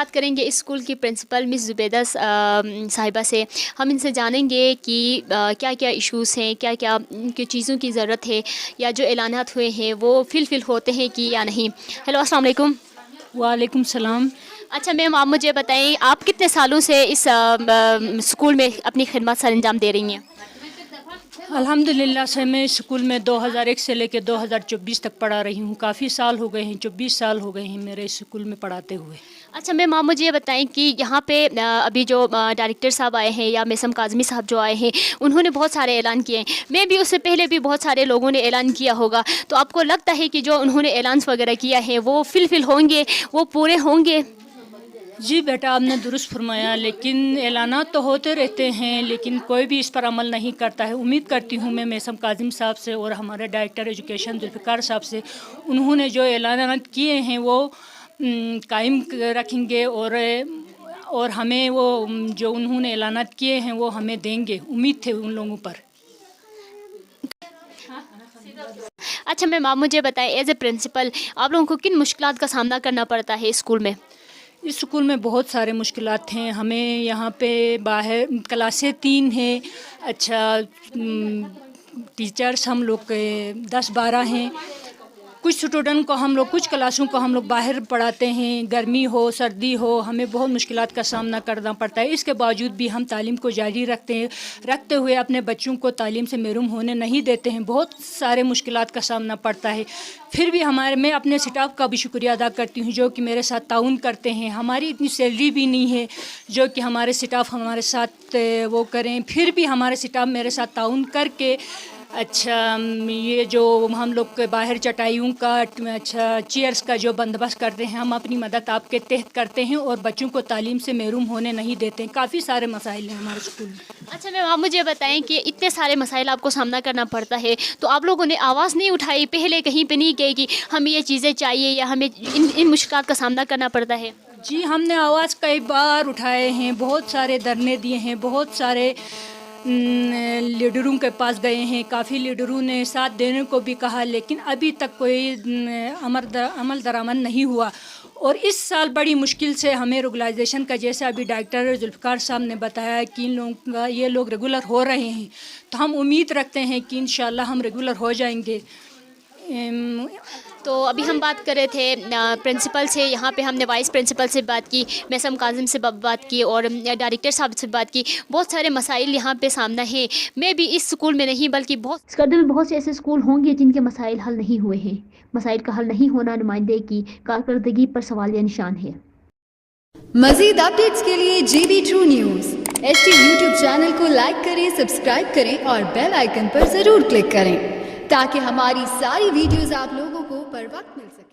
بات کریں گے اسکول کی پرنسپل مس زبیدہ صاحبہ سے. ہم ان سے جانیں گے کہ کیا کیا ایشوز ہیں, کیا کیا چیزوں کی ضرورت ہے, یا جو اعلانات ہوئے ہیں وہ فل ہوتے ہیں کہ یا نہیں. ہیلو, السلام علیکم. وعلیکم السلام. اچھا میم, آپ مجھے بتائیں آپ کتنے سالوں سے اس اسکول میں اپنی خدمات سر انجام دے رہی ہیں؟ الحمدللہ سے میں اسکول میں 2001 سے لے کے 2024 تک پڑھا رہی ہوں. کافی سال ہو گئے ہیں, 24 سال ہو گئے ہیں میرے اسکول میں پڑھاتے ہوئے. اچھا میم, آپ مجھے یہ بتائیں کہ یہاں پہ ابھی جو ڈائریکٹر صاحب آئے ہیں یا میسم کاظمی صاحب جو آئے ہیں, انہوں نے بہت سارے اعلان کیے ہیں. میں بھی اس سے پہلے بھی بہت سارے لوگوں نے اعلان کیا ہوگا, تو آپ کو لگتا ہے کہ جو انہوں نے اعلانس وغیرہ کیا ہے وہ فل ہوں گے, وہ پورے ہوں گے؟ جی بیٹا, آپ نے درست فرمایا, لیکن اعلانات تو ہوتے رہتے ہیں لیکن کوئی بھی اس پر عمل نہیں کرتا ہے. امید کرتی ہوں میں میسم کاظم صاحب سے اور ہمارے ڈائریکٹر ایجوکیشن ذوالفقار صاحب سے, انہوں نے جو اعلانات کیے ہیں وہ قائم رکھیں گے اور ہمیں وہ جو انہوں نے اعلانات کیے ہیں وہ ہمیں دیں گے. امید تھے ان لوگوں پر. اچھا میم, آپ مجھے بتائیں ایز اے پرنسپل آپ لوگوں کو کن مشکلات کا سامنا کرنا پڑتا ہے اسکول میں؟ اس اسکول میں بہت سارے مشکلات ہیں. ہمیں یہاں پہ باہر کلاسیں 3 ہیں. اچھا, ٹیچرس ہم لوگ 10-12 ہیں. کچھ اسٹوڈنٹ کو ہم لوگ, کچھ کلاسوں کو ہم لوگ باہر پڑھاتے ہیں. گرمی ہو سردی ہو ہمیں بہت مشکلات کا سامنا کرنا پڑتا ہے. اس کے باوجود بھی ہم تعلیم کو جاری رکھتے ہوئے اپنے بچوں کو تعلیم سے محروم ہونے نہیں دیتے ہیں. بہت سارے مشکلات کا سامنا پڑتا ہے. پھر بھی میں اپنے سٹاف کا بھی شکریہ ادا کرتی ہوں جو کہ میرے ساتھ تعاون کرتے ہیں. ہماری اتنی سیلری بھی نہیں ہے جو کہ ہمارے سٹاف ہمارے ساتھ وہ کریں. پھر بھی ہمارے سٹاف میرے ساتھ تعاون کر کے اچھا یہ جو ہم لوگ کے باہر چٹائیوں کا چیئرس کا جو بندوبست کرتے ہیں, ہم اپنی مدد آپ کے تحت کرتے ہیں اور بچوں کو تعلیم سے محروم ہونے نہیں دیتے ہیں. کافی سارے مسائل ہیں ہمارے اسکول میں. اچھا میم, آپ مجھے بتائیں کہ اتنے سارے مسائل آپ کو سامنا کرنا پڑتا ہے, تو آپ لوگوں نے آواز نہیں اٹھائی پہلے, کہیں پہ نہیں کہی کہ ہمیں یہ چیزیں چاہیے یا ہمیں ان مشکلات کا سامنا کرنا پڑتا ہے؟ جی, ہم نے آواز کئی بار اٹھائے ہیں, بہت سارے دھرنے دیے ہیں, بہت سارے لیڈروں کے پاس گئے ہیں. کافی لیڈروں نے ساتھ دینے کو بھی کہا, لیکن ابھی تک کوئی عمل درآمد نہیں ہوا. اور اس سال بڑی مشکل سے ہمیں ریگولائزیشن کا, جیسے ابھی ڈائریکٹر ذوالفقار صاحب نے بتایا کہ یہ لوگ ریگولر ہو رہے ہیں, تو ہم امید رکھتے ہیں کہ انشاءاللہ ہم ریگولر ہو جائیں گے. تو ابھی ہم بات کر رہے تھے پرنسپل سے, یہاں پہ ہم نے وائس پرنسپل سے بات کی, میسم کاظم سے بات کی اور ڈائریکٹر صاحب سے بات کی. بہت سارے مسائل یہاں پہ سامنا ہیں. میں بھی اس اسکول میں نہیں بلکہ بہت سے ایسے اسکول ہوں گے جن کے مسائل حل نہیں ہوئے ہیں. مسائل کا حل نہیں ہونا نمائندے کی کارکردگی پر سوالیہ نشان ہے. مزید اپڈیٹس کے لیے GB2 news ST YouTube channel کو لائک کریں, سبسکرائب کریں اور بیل آئیکن پر ضرور کلک کریں تاکہ ہماری ساری ویڈیوز آپ لوگوں کو پر وقت مل سکے.